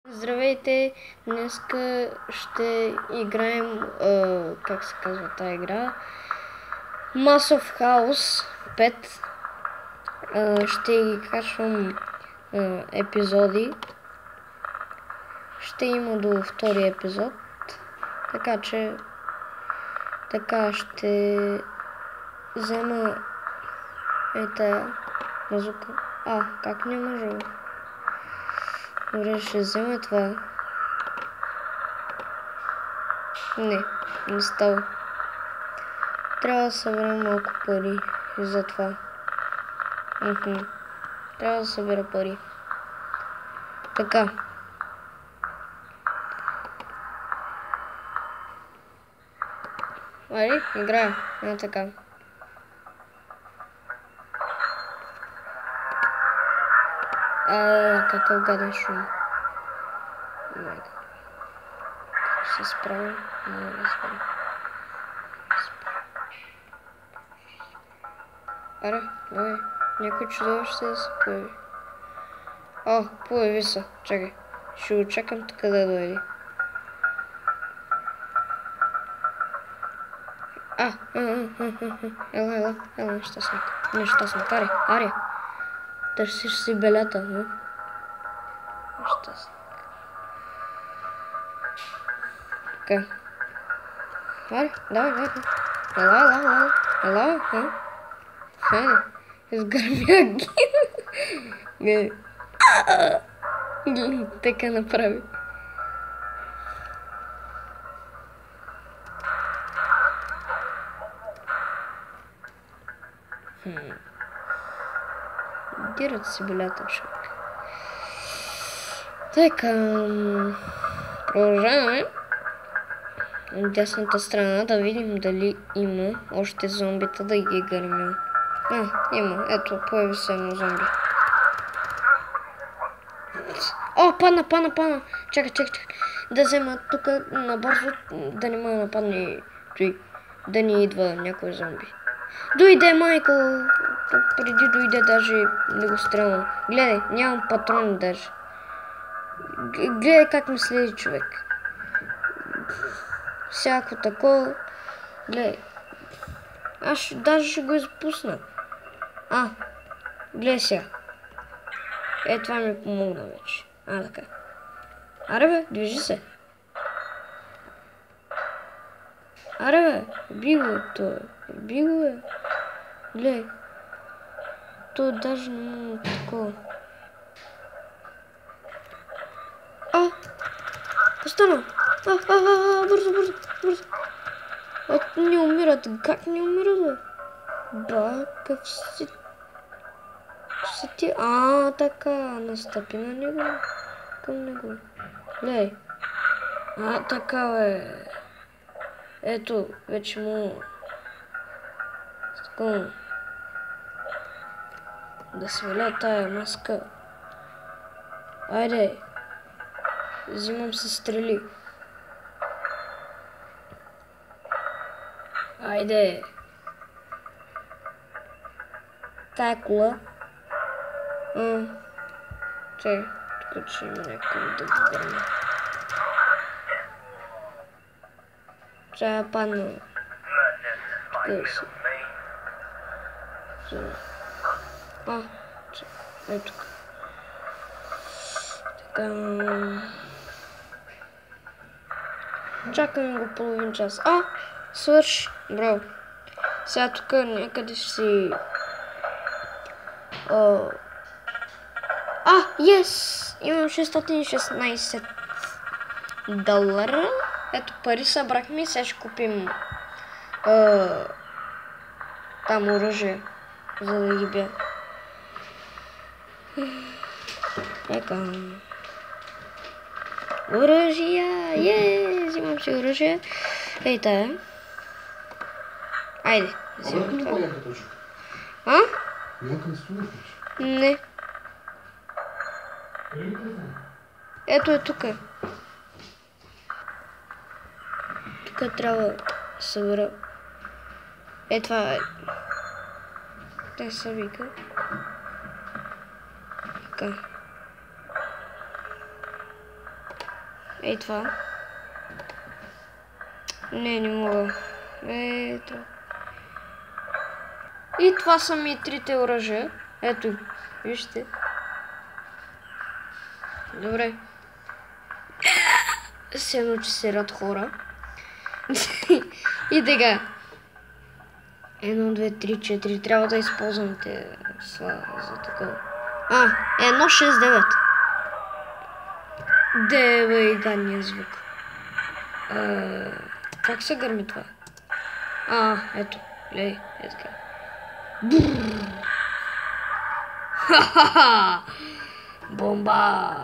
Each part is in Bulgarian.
Здравейте! Днеска ще играем, как се казва тази игра? Mass of House 5. Ще ги качвам епизоди. Ще има до втори епизод. Така че ще взема тая музика. Как не може? Добре, ще взема това. Не става. Трябва да събера малко пари за това. Трябва да събера пари. Така. Айде, играя. Така. Какъв гаден шум. Как се справя? Не разбирам. Давай. Някой чудовище да се появи. Появи се. Чакай. Ще го чакам така да дойде. Ела, нещастник. Ари. Търсиш си белята, Нещастник. Така. Ари, давай. Ела, хайде. Изгърмя ги. Така направи. Дират си белята, човек. Така. Продължаваме. От дясната страна да видим дали има още зомбита да ги гърмим. Има. Ето, появи се едно зомби. Пана. Чакай. Да взема тук набързо, да не ме нападне той. Да ни идва някой зомби. Дойде, майко! Преди дойде, даже не го стрелвам. Гледай, нямам патрони даже. Гледай как ме следи човек. Всяко такова. Гледай. Аз даже ще го изпусна. Гледай сега. Това ми помогна вече. Така. Аре бе, движи се. Аре бе, би го той. Би го бе. Гледай. То даже не мога такова. Остана. Бързо. Не умират. Как не умират, бе? Какъв си ти? Така. Настъпи на него. Към него. Гледай. Така, бе. Ето, вече му... Такова. Да сваля тая маска. Айде. Взимам се стрели. Айде. Тая кола. Чай, тук ще има някакъв да го гърне. Чая падна. Тук да си. Ей тук. Така. Чакам го половин час. Свърши. Браво. Сега тук някъде ще си... Yes! Имам $616. Ето пари събрахме и сега ще купим там оръжие, за да ги бия. Така. Оръжия! Взимам си оръжие. Ей тая. Айде. Взимам това. Не. Ето е тук. Тук трябва да събера. Това е. Те са вика. Така. Ей това. Не мога. Ето. И това са ми трите оръжия. Ето, вижте. Добре. Се едно, че се рад хора. И така. 1, 2, 3, 4. Трябва да използвам те за такова. 1, 6, 9. Дева и гадния звук. Как се гърми това? Ето. Лей, е така. Ха-ха-ха! Бомба!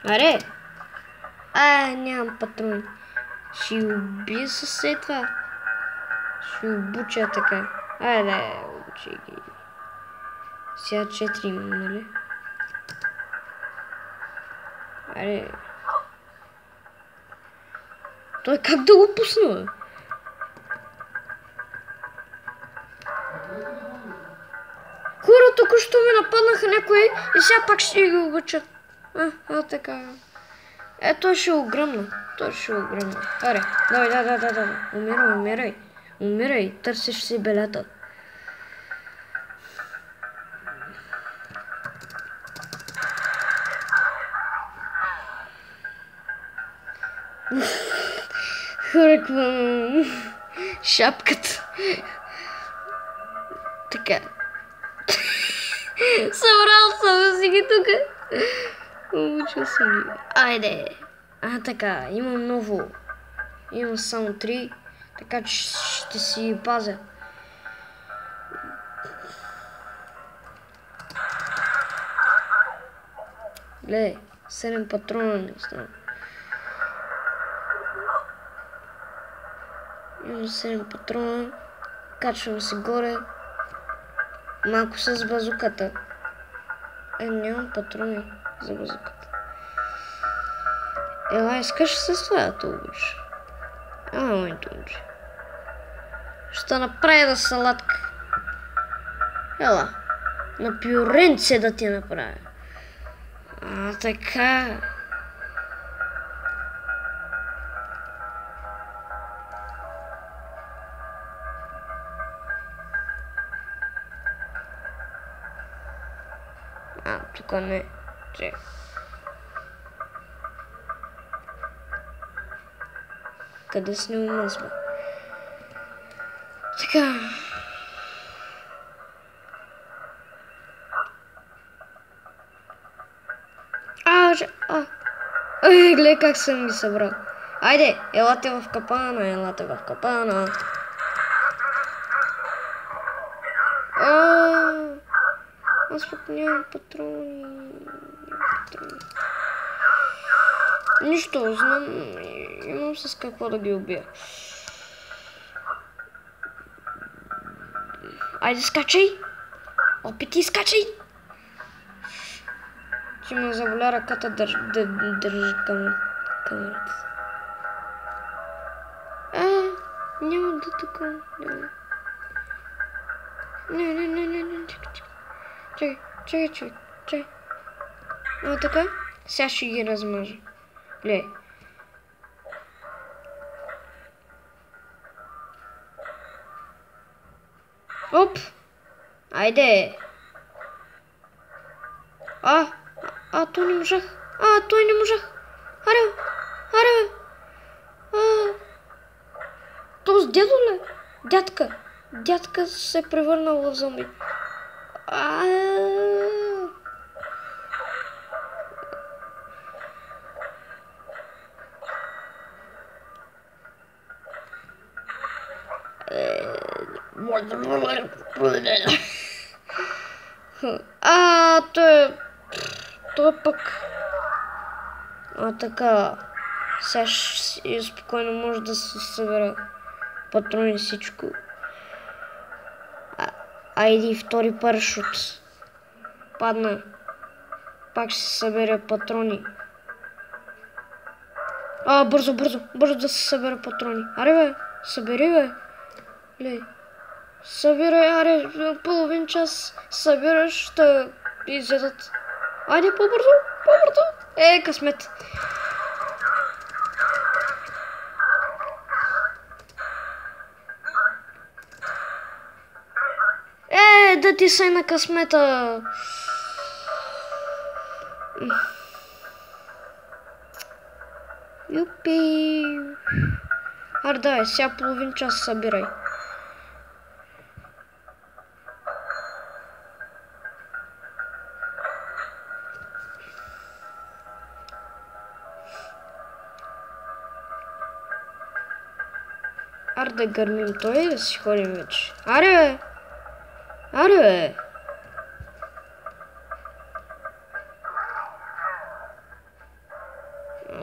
Аре! Нямам патрони. Ще убия със това. Ще обуча така. Айде, обучи ги. Сега 4 имам, нали? Аре. Той как да го пусна, бе? Хора, току-що ме нападнаха някои и сега пак ще ги обучат. Така. Той ще го гръмна. Аре, давай. Умирай. Търсиш си белята. Хора, шапката. Така. Събрал съм си ги тук. Обучил съм ги. Айде. Така, имам ново. Имам само 3, така че ще си пазя. Гледай, 7 патрона не остана. Имам 7 патрона. Качвам се горе. Малко с базуката. Нямам патрони за базуката. Ела, искаш с това да те обуча? Моето обуча. Ще направя салатка. Ела, на пюренце да ти направя. Така. Тук не. Къде снимаме сме? Така. Гледай как съм ги събрал. Айде, елате в капана. Аз пък нямам патрони. Нищо, знам, имам с какво да ги убия. Айде, скачай! Опити, скачай! Че ме заболя ръката да държи камерата. Няма да така. Не. Чакай. Така? Сега ще ги размажа. Гледай. Оп! Айде! Той не можах. Аре! То с дядо ли? Дядка се е превърнал в зомби. Той пък. Така. Сега спокойно може да се събера патрони всичко. Айди, втори парашут. Падна. Пак ще се събере патрони. Бързо да се събере патрони. Аре бе, събери бе. Лей. Събирай, аре, половин час събираш да изядат. Айде, по-бързо, по-бързо. Късмет. Да ти сай на късмета. Юпи. Аре, давай, сега половин час събирай. Аре да гърмим той и да си ходим вече. Аре, бе! Аре, бе!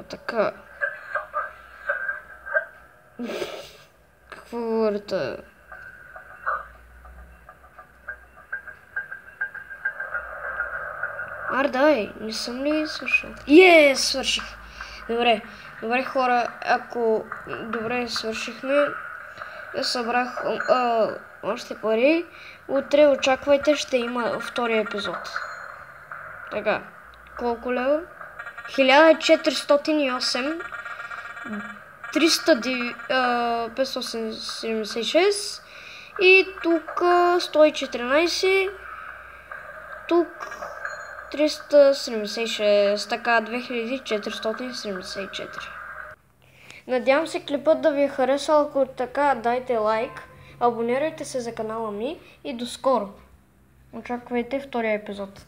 Така. Какво говорите? Аре, давай, не съм ли свършил? Свърших! Добре хора, ако добре свършихме, събрах още пари, утре очаквайте, ще има втори епизод. Така, колко лева? 1408, 576 и тук 114, тук 376, така 2474. Надявам се клипът да ви е харесал, ако така дайте лайк, абонирайте се за канала ми и до скоро. Очаквайте втория епизод.